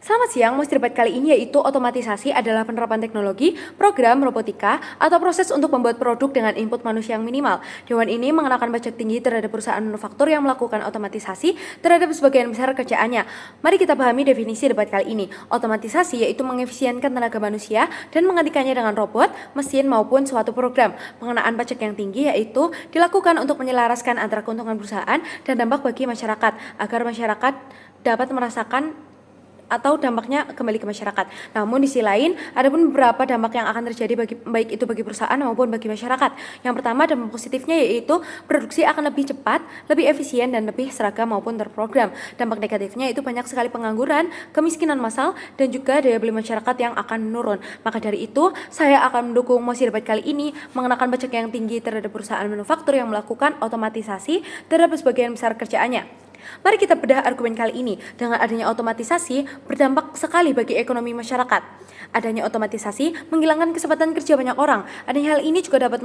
Selamat siang, mau debat kali ini yaitu otomatisasi adalah penerapan teknologi, program, robotika, atau proses untuk membuat produk dengan input manusia yang minimal. Dewan ini mengenakan pajak tinggi terhadap perusahaan manufaktur yang melakukan otomatisasi terhadap sebagian besar kerjaannya. Mari kita pahami definisi debat kali ini. Otomatisasi yaitu mengefisienkan tenaga manusia dan menggantikannya dengan robot, mesin, maupun suatu program. Pengenaan pajak yang tinggi yaitu dilakukan untuk menyelaraskan antara keuntungan perusahaan dan dampak bagi masyarakat, agar masyarakat dapat merasakan atau dampaknya kembali ke masyarakat. Namun di sisi lain, ada pun beberapa dampak yang akan terjadi baik itu bagi perusahaan maupun bagi masyarakat. Yang pertama, dampak positifnya yaitu produksi akan lebih cepat, lebih efisien, dan lebih seragam maupun terprogram. Dampak negatifnya itu banyak sekali pengangguran, kemiskinan massal, dan juga daya beli masyarakat yang akan menurun. Maka dari itu, saya akan mendukung mosi debat kali ini mengenakan pajak yang tinggi terhadap perusahaan manufaktur yang melakukan otomatisasi terhadap sebagian besar kerjaannya. Mari kita bedah argumen kali ini. Dengan adanya otomatisasi berdampak sekali bagi ekonomi masyarakat. Adanya otomatisasi menghilangkan kesempatan kerja banyak orang. Adanya hal ini juga dapat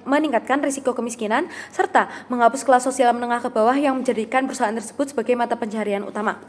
meningkatkan risiko kemiskinan serta menghapus kelas sosial menengah ke bawah yang menjadikan perusahaan tersebut sebagai mata pencaharian utama.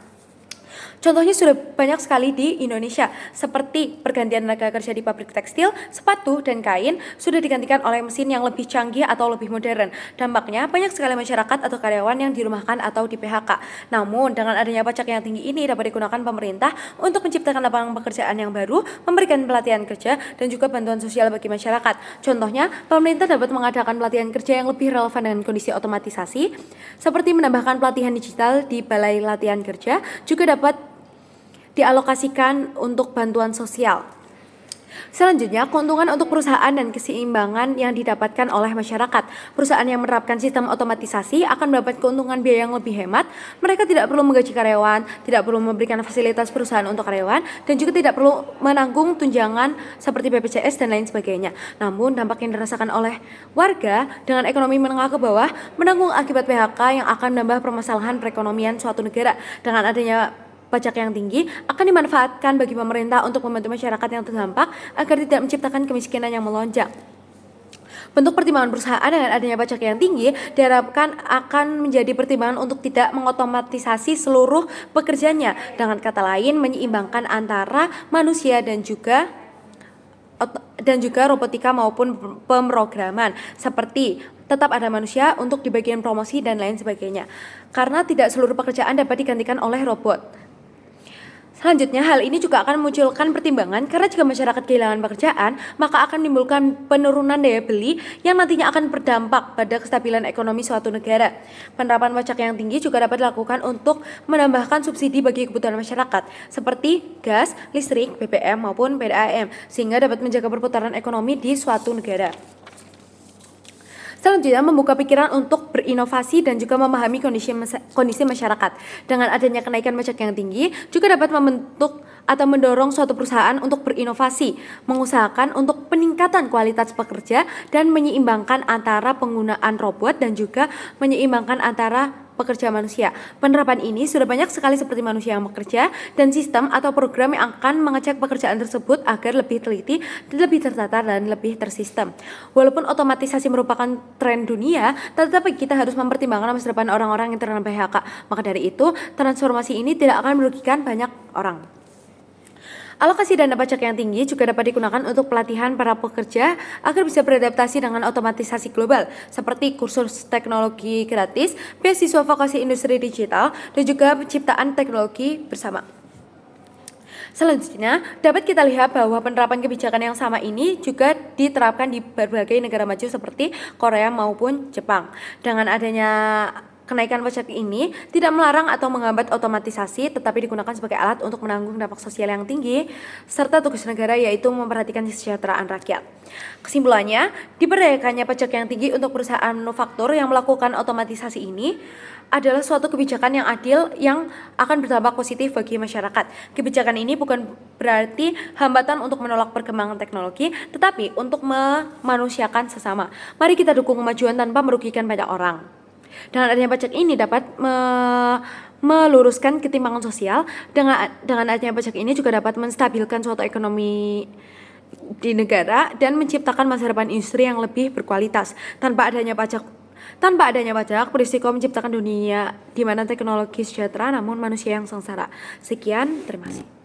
Contohnya sudah banyak sekali di Indonesia, seperti pergantian tenaga kerja di pabrik tekstil, sepatu, dan kain sudah digantikan oleh mesin yang lebih canggih atau lebih modern. Dampaknya banyak sekali masyarakat atau karyawan yang dirumahkan atau di PHK. Namun dengan adanya pajak yang tinggi ini dapat digunakan pemerintah untuk menciptakan lapangan pekerjaan yang baru, memberikan pelatihan kerja, dan juga bantuan sosial bagi masyarakat. Contohnya, pemerintah dapat mengadakan pelatihan kerja yang lebih relevan dengan kondisi otomatisasi, seperti menambahkan pelatihan digital di balai latihan kerja, juga dapat dialokasikan untuk bantuan sosial. Selanjutnya, keuntungan untuk perusahaan dan keseimbangan yang didapatkan oleh masyarakat. Perusahaan yang menerapkan sistem otomatisasi akan mendapat keuntungan biaya yang lebih hemat. Mereka tidak perlu menggaji karyawan, tidak perlu memberikan fasilitas perusahaan untuk karyawan, dan juga tidak perlu menanggung tunjangan seperti BPJS dan lain sebagainya. Namun, dampak yang dirasakan oleh warga dengan ekonomi menengah ke bawah menanggung akibat PHK yang akan menambah permasalahan perekonomian suatu negara. Dengan adanya pajak yang tinggi akan dimanfaatkan bagi pemerintah untuk membantu masyarakat yang terdampak agar tidak menciptakan kemiskinan yang melonjak. Bentuk pertimbangan perusahaan dengan adanya pajak yang tinggi diharapkan akan menjadi pertimbangan untuk tidak mengotomatisasi seluruh pekerjaannya. Dengan kata lain, menyeimbangkan antara manusia dan juga robotika maupun pemrograman, seperti tetap ada manusia untuk di bagian promosi dan lain sebagainya. Karena tidak seluruh pekerjaan dapat digantikan oleh robot. Selanjutnya, hal ini juga akan memunculkan pertimbangan karena jika masyarakat kehilangan pekerjaan, maka akan menimbulkan penurunan daya beli yang nantinya akan berdampak pada kestabilan ekonomi suatu negara. Penerapan pajak yang tinggi juga dapat dilakukan untuk menambahkan subsidi bagi kebutuhan masyarakat, seperti gas, listrik, BBM maupun PDAM, sehingga dapat menjaga perputaran ekonomi di suatu negara. Selanjutnya, membuka pikiran untuk berinovasi dan juga memahami kondisi masyarakat. Dengan adanya kenaikan pajak yang tinggi, juga dapat membentuk atau mendorong suatu perusahaan untuk berinovasi, mengusahakan untuk peningkatan kualitas pekerja dan menyeimbangkan antara penggunaan robot dan juga menyeimbangkan antara pekerja manusia. Penerapan ini sudah banyak sekali seperti manusia yang bekerja dan sistem atau program yang akan mengecek pekerjaan tersebut agar lebih teliti, lebih tertata, dan lebih tersistem. Walaupun otomatisasi merupakan tren dunia, tetapi kita harus mempertimbangkan masa depan orang-orang yang terkena PHK. Maka dari itu, transformasi ini tidak akan merugikan banyak orang. Alokasi dana pajak yang tinggi juga dapat digunakan untuk pelatihan para pekerja agar bisa beradaptasi dengan otomatisasi global, seperti kursus teknologi gratis, beasiswa vokasi industri digital, dan juga penciptaan teknologi bersama. Selanjutnya, dapat kita lihat bahwa penerapan kebijakan yang sama ini juga diterapkan di berbagai negara maju seperti Korea maupun Jepang. Dengan adanya kenaikan pajak ini tidak melarang atau menghambat otomatisasi, tetapi digunakan sebagai alat untuk menanggung dampak sosial yang tinggi, serta tugas negara yaitu memperhatikan kesejahteraan rakyat. Kesimpulannya, diberdayakannya pajak yang tinggi untuk perusahaan manufaktur yang melakukan otomatisasi ini adalah suatu kebijakan yang adil yang akan berdampak positif bagi masyarakat. Kebijakan ini bukan berarti hambatan untuk menolak perkembangan teknologi, tetapi untuk memanusiakan sesama. Mari kita dukung kemajuan tanpa merugikan banyak orang. Dengan adanya pajak ini dapat meluruskan ketimpangan sosial. Dengan adanya pajak ini juga dapat menstabilkan suatu ekonomi di negara dan menciptakan masa depan industri yang lebih berkualitas. Tanpa adanya pajak, berisiko menciptakan dunia di mana teknologi sejahtera namun manusia yang sengsara. Sekian, terima kasih.